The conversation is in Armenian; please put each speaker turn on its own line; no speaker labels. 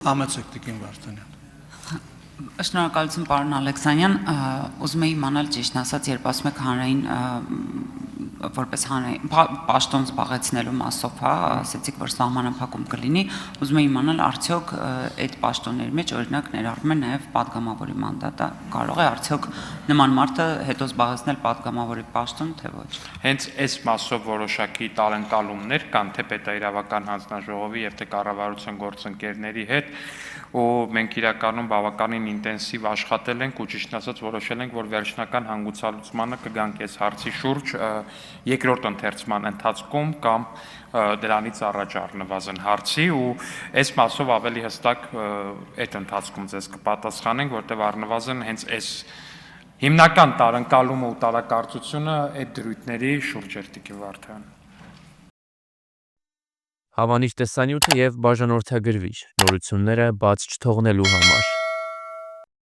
Համեցեք Տիկին Վարդանյան։
Շնորհակալություն պարոն Ալեքսանյան, ուզում եի իմանալ ճիշտ ասած, երբ ասում եք հանրային որպես հանրային պաշտոն զբաղեցնելու մասով, հա, ասեցիք, որ սահմանափակում կլինի, ուզում եի իմանալ արդյոք այդ պաշտոնների մեջ օրինակ ներառվում է նաև падգամավորի մանդատը, կարող է արդյոք նման մարդը հետո զբաղեցնել падգամավորի պաշտոն, թե ոչ։
Հենց այս մասով որոշակի տարընկալումներ կան թե պետաիրավական հանձնաժողովի եւ թե կառավարության գործընկերների հետ, ու մենք իրականում բավականին ինտենսիվ աշխատել ենք ու ճիշտ ասած որոշել ենք, որ վերջնական հանգուցալուծմանը կգանք այս հարցի շուրջ երկրորդ ընթերցման ընթացքում կամ դրանից առաջ առնվազն հարցի ու այս մասով ավելի հստակ այդ ընթացքում ձեզ կպատասխանենք, որտեղ առնվազն հենց այս հիմնական տարընկալումը ու տարակարծությունը այդ դրույթների շուրջ էր Տիկին Վարդան։
Հավանիչ տեսանյութը եւ բաժանորդագրվիչ նորությունները բաց չթողնելու համար։